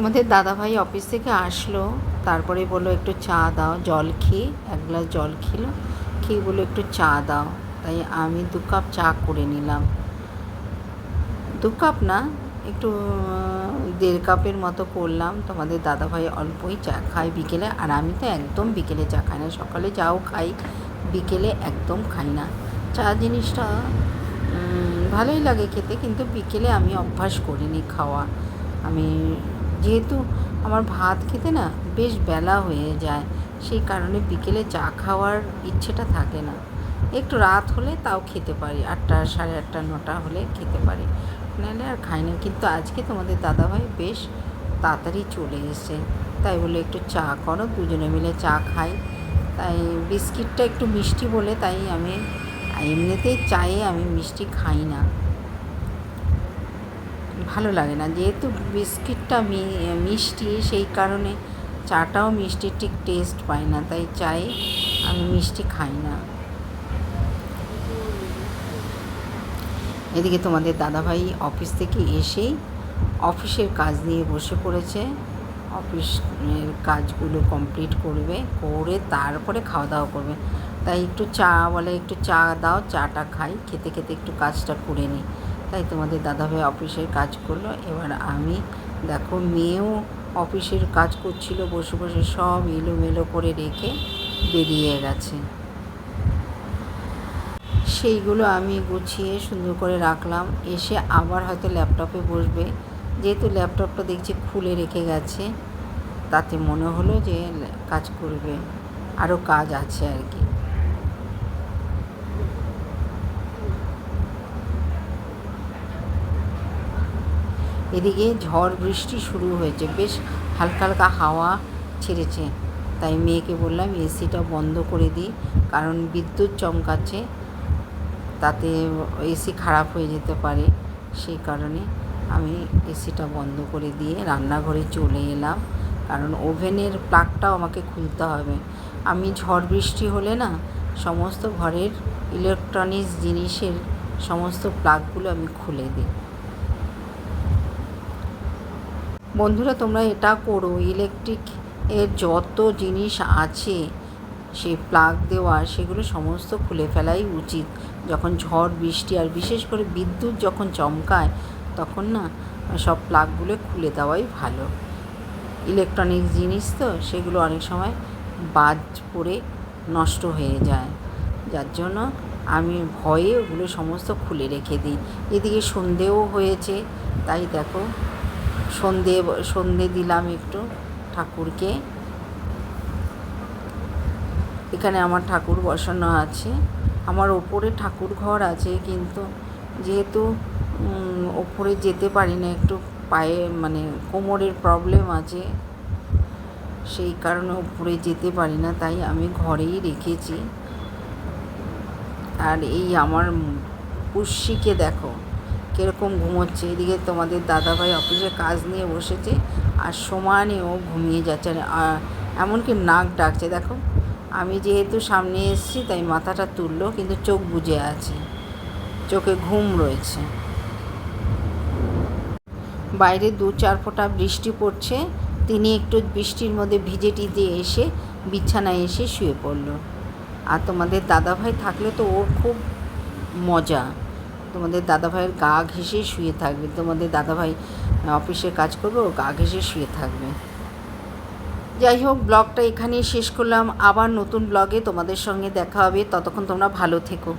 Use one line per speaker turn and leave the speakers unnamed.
তোমাদের দাদাভাই অফিস থেকে আসলো, তারপরে বললো একটু চা দাও। জল খেয়ে 1 গ্লাস জল খেলো, খেয়ে বললো একটু চা দাও। তাই আমি 2 কাপ চা করে নিলাম। 2 কাপ না, একটু 1.5 কাপের মতো করলাম। তোমাদের দাদাভাই অল্পই চা খায় বিকেলে, আর আমি তো একদম বিকেলে চা খাই না। সকালে চাও খাই, বিকেলে একদম খাই না। চা জিনিসটা ভালোই লাগে খেতে, কিন্তু বিকেলে আমি অভ্যাস করিনি খাওয়া। আমি যেহেতু আমার ভাত খেতে না বেশ বেলা হয়ে যায়, সেই কারণে বিকেলে চা খাওয়ার ইচ্ছেটা থাকে না। একটু রাত হলে তাও খেতে পারি, 8টা 8:30 9টা হলে খেতে পারি, নাহলে আর খাই না। কিন্তু আজকে তোমাদের দাদাভাই বেশ তাড়াতাড়ি চলে এসে, তাই বলে একটু চা করো, দুজনে মিলে চা খাই। তাই বিস্কিটটা একটু মিষ্টি বলে, তাই আমি এমনিতেই চায়ে আমি মিষ্টি খাই না, ভালো লাগে না। যেহেতু বিস্কিটটা মিষ্টি, সেই কারণে চাটাও মিষ্টি ঠিক টেস্ট পাই না, তাই চায়ে আমি মিষ্টি খাই না। এদিকে তোমাদের দাদাভাই অফিস থেকে এসেই অফিসের কাজ নিয়ে বসে পড়েছে। অফিসের কাজগুলো কমপ্লিট করবে, করে তারপরে খাওয়া দাওয়া করবে। তাই একটু চা বলে, একটু চা দাও, চাটা খাই, খেতে খেতে একটু কাজটা করে নিই। তাই তোমাদের দাদাভাই অফিসের কাজ করলো। এবার আমি দেখো, মেয়েও অফিসের কাজ করছিল বসে বসে, সব এলোমেলো করে রেখে বেরিয়ে গেছে। সেইগুলো আমি গুছিয়ে সুন্দর করে রাখলাম। এসে আবার হয়তো ল্যাপটপে বসবে, যেহেতু ল্যাপটপটা দেখছি খুলে রেখে গেছে, তাতে মনে হলো যে কাজ করবে, আরও কাজ আছে আর কি। এদিকে ঝড় বৃষ্টি শুরু হয়েছে, বেশ হালকা হালকা হাওয়া ছেড়েছে। তাই মেয়েকে বললাম এসিটা বন্ধ করে দিই, কারণ বিদ্যুৎ চমকাচ্ছে, তাতে এসি খারাপ হয়ে যেতে পারে। সেই কারণে আমি এসিটা বন্ধ করে দিয়ে রান্নাঘরে চলে এলাম, কারণ ওভেনের প্লাগটাও আমাকে খুলতে হবে। আমি ঝড় বৃষ্টি হলে না সমস্ত ঘরের ইলেকট্রনিক্স জিনিসের সমস্ত প্লাগগুলো আমি খুলে দিই। বন্ধুরা, তোমরা এটা করো, ইলেকট্রিক এর যত জিনিস আছে সেই প্লাগ দেওয়া, সেগুলো সমস্ত খুলে ফেলাই উচিত। যখন ঝড় বৃষ্টি আর বিশেষ করে বিদ্যুৎ যখন চমকায়, তখন না সব প্লাগগুলো খুলে দেওয়াই ভালো। ইলেকট্রনিক্স জিনিস তো, সেগুলো অনেক সময় বাজ পড়ে নষ্ট হয়ে যায়, যার জন্য আমি ভয়ে ওগুলো সমস্ত খুলে রেখে দিই। এদিকে সন্ধেও হয়েছে, তাই দেখো সন্ধে দিলাম একটু ঠাকুরকে। এখানে আমার ঠাকুর বসানো আছে। আমার ওপরে ঠাকুর ঘর আছে, কিন্তু যেহেতু ওপরে যেতে পারি না, একটু পায়ে মানে কোমরের প্রবলেম আছে, সেই কারণে ওপরে যেতে পারি না, তাই আমি ঘরেই রেখেছি। আর এই আমার পুষ্যিকে দেখো কীরকম ঘুমোচ্ছে। এদিকে তোমাদের দাদাভাই অফিসে কাজ নিয়ে বসেছে, আর সমানে ও ঘুমিয়ে যাচ্ছে, এমনকি নাক ডাকছে। দেখো, আমি যেহেতু সামনে এসেছি তাই মাথাটা তুললো, কিন্তু চোখ বুজে আছে, চোখে ঘুম রয়েছে। বাইরে 2-4 ফোঁটা বৃষ্টি পড়ছে, তিনি একটু বৃষ্টির মধ্যে ভিজে টিজে এসে বিছানায় এসে শুয়ে পড়লো। আর তোমাদের দাদাভাই থাকলে তো ওর খুব মজা, তোমাদের দাদাভাইয়ের গা ঘেঁষে শুয়ে থাকবে। তোমাদের দাদাভাই অফিসে কাজ করবে, ও গা ঘেঁষে শুয়ে থাকবে। যাই হোক, ব্লগটা এখানেই শেষ করলাম। আবার নতুন ব্লগে তোমাদের সঙ্গে দেখা হবে, ততক্ষণ তোমরা ভালো থেকো।